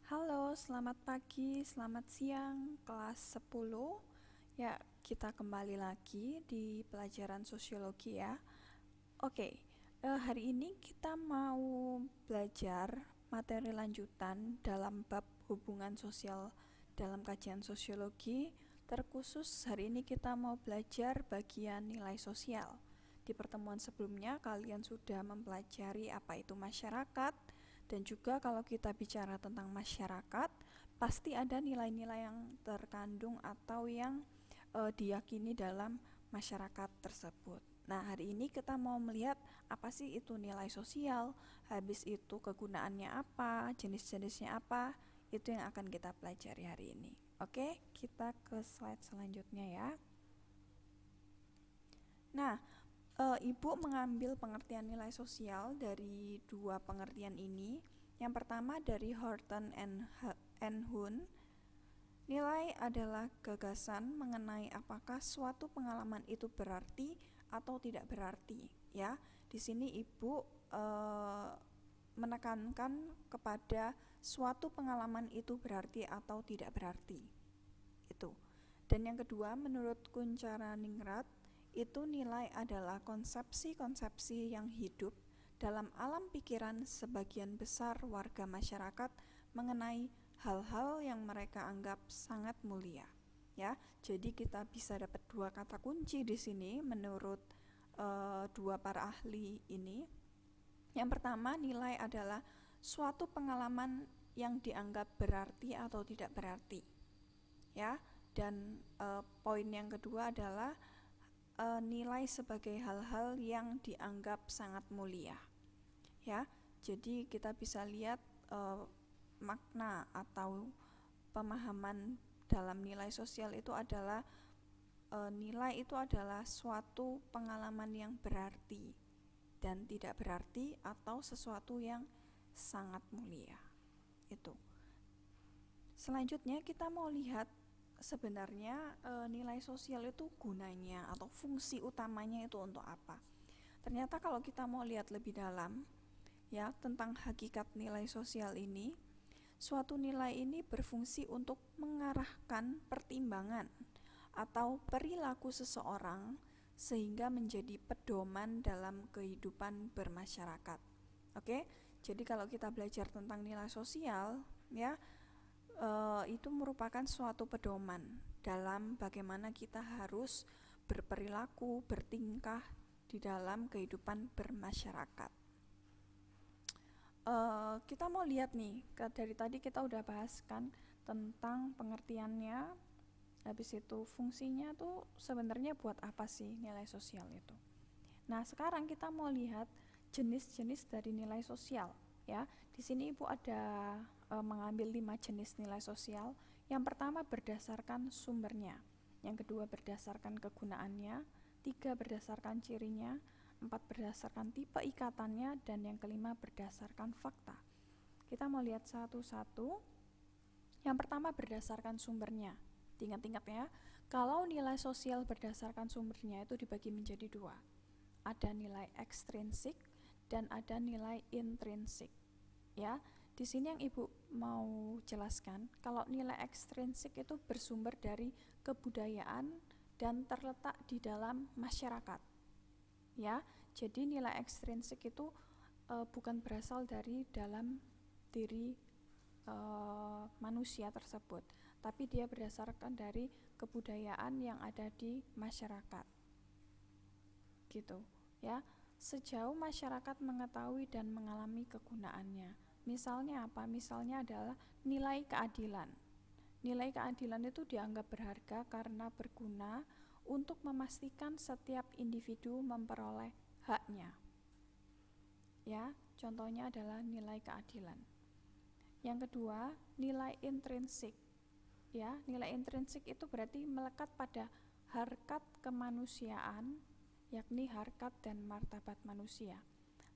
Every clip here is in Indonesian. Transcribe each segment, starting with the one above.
Halo, selamat pagi, selamat siang, kelas 10. Ya, kita kembali lagi di pelajaran sosiologi ya. Oke, hari ini kita mau belajar materi lanjutan dalam bab hubungan sosial dalam kajian sosiologi. Terkhusus hari ini kita mau belajar bagian nilai sosial. Di pertemuan sebelumnya kalian sudah mempelajari apa itu masyarakat, dan juga kalau kita bicara tentang masyarakat, pasti ada nilai-nilai yang terkandung atau yang diyakini dalam masyarakat tersebut. Nah, hari ini kita mau melihat apa sih itu nilai sosial, habis itu kegunaannya apa, jenis-jenisnya apa, itu yang akan kita pelajari hari ini. Oke, kita ke slide selanjutnya ya. Nah, Ibu mengambil pengertian nilai sosial dari dua pengertian ini. Yang pertama dari Horton and Hun. Nilai adalah gagasan mengenai apakah suatu pengalaman itu berarti atau tidak berarti. Ya, di sini Ibu menekankan kepada suatu pengalaman itu berarti atau tidak berarti. Itu. Dan yang kedua, menurut Kuncharaningrat, itu nilai adalah konsepsi-konsepsi yang hidup dalam alam pikiran sebagian besar warga masyarakat mengenai hal-hal yang mereka anggap sangat mulia. Ya, jadi kita bisa dapat dua kata kunci di sini menurut dua para ahli ini. Yang pertama, nilai adalah suatu pengalaman yang dianggap berarti atau tidak berarti. Ya, dan poin yang kedua adalah nilai sebagai hal-hal yang dianggap sangat mulia. Ya, jadi kita bisa lihat makna atau pemahaman dalam nilai sosial itu adalah nilai itu adalah suatu pengalaman yang berarti dan tidak berarti atau sesuatu yang sangat mulia. Itu. Selanjutnya kita mau lihat sebenarnya nilai sosial itu gunanya atau fungsi utamanya itu untuk apa. Ternyata kalau kita mau lihat lebih dalam ya tentang hakikat nilai sosial ini, suatu nilai ini berfungsi untuk mengarahkan pertimbangan atau perilaku seseorang sehingga menjadi pedoman dalam kehidupan bermasyarakat. Oke, jadi kalau kita belajar tentang nilai sosial ya, itu merupakan suatu pedoman dalam bagaimana kita harus berperilaku, bertingkah di dalam kehidupan bermasyarakat. Kita mau lihat nih, dari tadi kita udah bahas kan tentang pengertiannya, habis itu fungsinya tuh sebenarnya buat apa sih nilai sosial itu. Nah, sekarang kita mau lihat jenis-jenis dari nilai sosial ya. Di sini Ibu ada mengambil 5 jenis nilai sosial. Yang pertama berdasarkan sumbernya, yang kedua berdasarkan kegunaannya, 3 berdasarkan cirinya, 4 berdasarkan tipe ikatannya, dan yang kelima berdasarkan fakta. Kita mau lihat satu-satu. Yang pertama berdasarkan sumbernya. Ingat-ingat ya, kalau nilai sosial berdasarkan sumbernya itu dibagi menjadi dua. Ada nilai ekstrinsik dan ada nilai intrinsik. Ya, di sini yang Ibu mau jelaskan, kalau nilai ekstrinsik itu bersumber dari kebudayaan dan terletak di dalam masyarakat. Ya, jadi nilai ekstrinsik itu bukan berasal dari dalam diri manusia tersebut, tapi dia berdasarkan dari kebudayaan yang ada di masyarakat. Gitu, ya. Sejauh masyarakat mengetahui dan mengalami kegunaannya. Misalnya apa? Misalnya adalah nilai keadilan. Nilai keadilan itu dianggap berharga karena berguna untuk memastikan setiap individu memperoleh haknya. Ya, contohnya adalah nilai keadilan. Yang kedua, nilai intrinsik. Ya, nilai intrinsik itu berarti melekat pada harkat kemanusiaan, yakni harkat dan martabat manusia.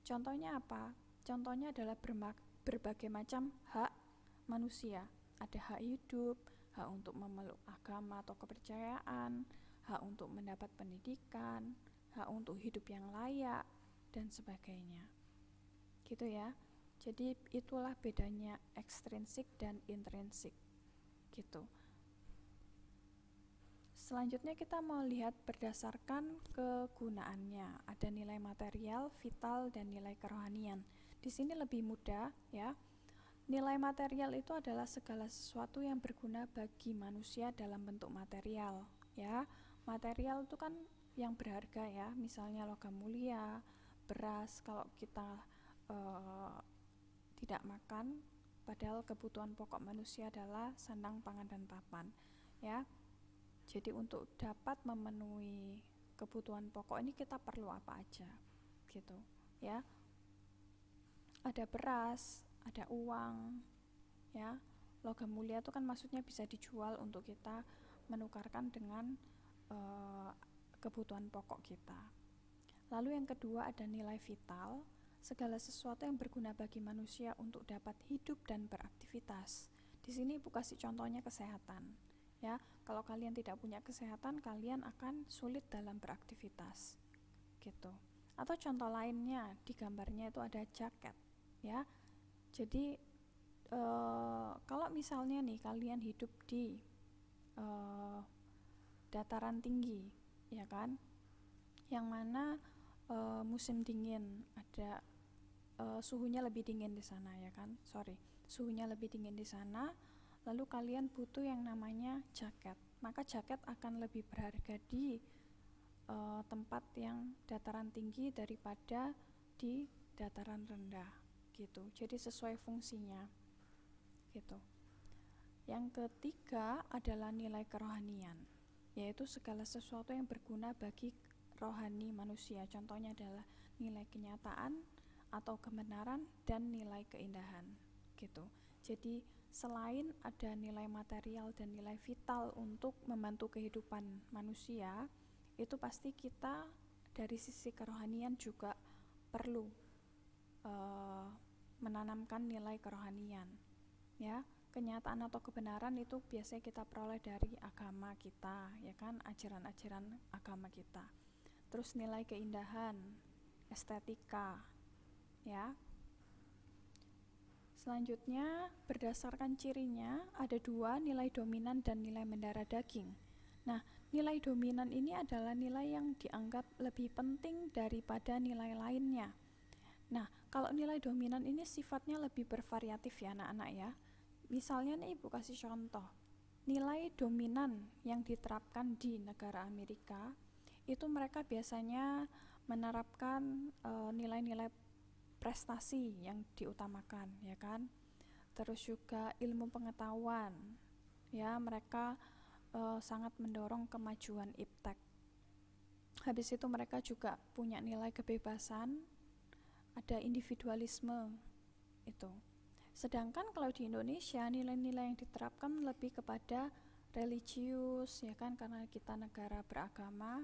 Contohnya apa? Contohnya adalah berbagai macam hak manusia. Ada hak hidup, hak untuk memeluk agama atau kepercayaan, hak untuk mendapat pendidikan, hak untuk hidup yang layak, dan sebagainya. Gitu ya. Jadi itulah bedanya ekstrinsik dan intrinsik gitu. Selanjutnya kita mau lihat berdasarkan kegunaannya. Ada nilai material, vital, dan nilai kerohanian. Di sini lebih mudah ya. Nilai material itu adalah segala sesuatu yang berguna bagi manusia dalam bentuk material ya. Material itu kan yang berharga ya, misalnya logam mulia, beras. Kalau kita tidak makan, padahal kebutuhan pokok manusia adalah sandang, pangan, dan papan ya. Jadi untuk dapat memenuhi kebutuhan pokok ini kita perlu apa aja gitu ya. Ada beras, ada uang ya. Logam mulia itu kan maksudnya bisa dijual untuk kita menukarkan dengan kebutuhan pokok kita. Lalu yang kedua ada nilai vital, segala sesuatu yang berguna bagi manusia untuk dapat hidup dan beraktivitas. Di sini Ibu kasih contohnya kesehatan ya. Kalau kalian tidak punya kesehatan, kalian akan sulit dalam beraktivitas gitu. Atau contoh lainnya di gambarnya itu ada jaket ya. Jadi kalau misalnya nih kalian hidup di dataran tinggi ya kan, yang mana musim dingin, ada suhunya lebih dingin di sana ya kan, suhunya lebih dingin di sana. Lalu kalian butuh yang namanya jaket, maka jaket akan lebih berharga di tempat yang dataran tinggi daripada di dataran rendah gitu. Jadi sesuai fungsinya gitu. Yang ketiga adalah nilai kerohanian, yaitu segala sesuatu yang berguna bagi rohani manusia. Contohnya adalah nilai kenyataan atau kebenaran dan nilai keindahan gitu. Jadi selain ada nilai material dan nilai vital untuk membantu kehidupan manusia, itu pasti kita dari sisi kerohanian juga perlu menanamkan nilai kerohanian ya. Kenyataan atau kebenaran itu biasanya kita peroleh dari agama kita ya kan, ajaran-ajaran agama kita. Terus nilai keindahan, estetika ya. Selanjutnya berdasarkan cirinya ada dua, nilai dominan dan nilai mendarah daging. Nah, nilai dominan ini adalah nilai yang dianggap lebih penting daripada nilai lainnya. Nah, kalau nilai dominan ini sifatnya lebih bervariatif ya anak-anak ya. Misalnya nih Ibu kasih contoh, nilai dominan yang diterapkan di negara Amerika itu mereka biasanya menerapkan nilai-nilai prestasi yang diutamakan ya kan. Terus juga ilmu pengetahuan ya, mereka sangat mendorong kemajuan iptek. Habis itu mereka juga punya nilai kebebasan, ada individualisme itu. Sedangkan kalau di Indonesia nilai-nilai yang diterapkan lebih kepada religius ya kan, karena kita negara beragama,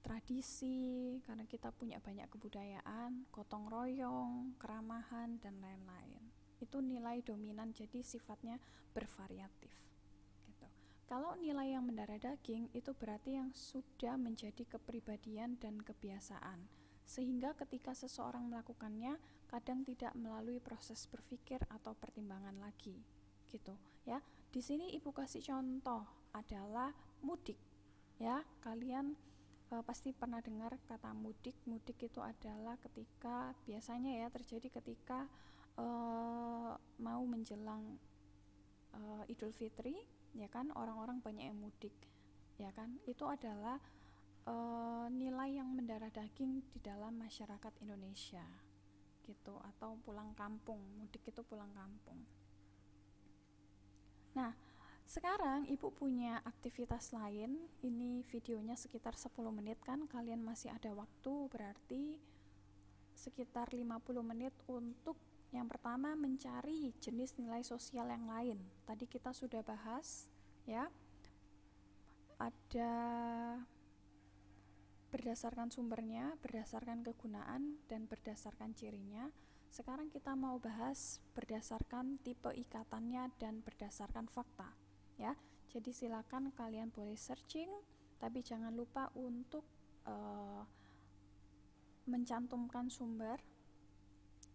tradisi, karena kita punya banyak kebudayaan, gotong royong, keramahan, dan lain-lain. Itu nilai dominan, jadi sifatnya bervariatif gitu. Kalau nilai yang mendarah daging itu berarti yang sudah menjadi kepribadian dan kebiasaan, sehingga ketika seseorang melakukannya kadang tidak melalui proses berpikir atau pertimbangan lagi gitu ya. Di sini Ibu kasih contoh adalah mudik ya. Kalian pasti pernah dengar kata mudik. Mudik itu adalah ketika, biasanya ya terjadi ketika mau menjelang Idul Fitri ya kan, orang-orang banyak yang mudik ya kan. Itu adalah nilai yang mendarah daging di dalam masyarakat Indonesia gitu, atau pulang kampung. Mudik itu pulang kampung. Nah, sekarang Ibu punya aktivitas lain. Ini videonya sekitar 10 menit kan, kalian masih ada waktu, berarti sekitar 50 menit untuk yang pertama mencari jenis nilai sosial yang lain. Tadi kita sudah bahas ya, ada berdasarkan sumbernya, berdasarkan kegunaan, dan berdasarkan cirinya. Sekarang kita mau bahas berdasarkan tipe ikatannya dan berdasarkan fakta ya. Jadi silakan kalian boleh searching, tapi jangan lupa untuk mencantumkan sumber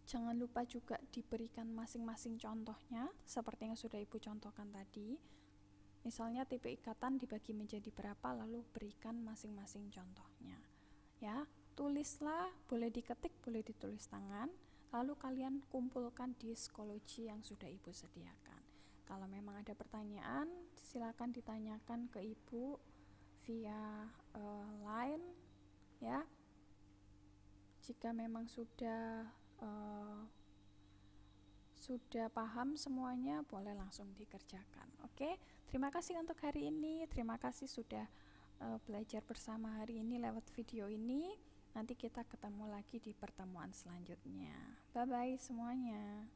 Jangan lupa juga diberikan masing-masing contohnya seperti yang sudah Ibu contohkan tadi. Misalnya tipe ikatan dibagi menjadi berapa, lalu berikan masing-masing contohnya. Ya, tulislah, boleh diketik, boleh ditulis tangan, lalu kalian kumpulkan di psikologi yang sudah Ibu sediakan. Kalau memang ada pertanyaan, silakan ditanyakan ke Ibu via line, ya. Jika memang sudah paham semuanya, boleh langsung dikerjakan. Oke, terima kasih untuk hari ini. Terima kasih sudah belajar bersama hari ini lewat video ini. Nanti kita ketemu lagi di pertemuan selanjutnya. Bye bye semuanya.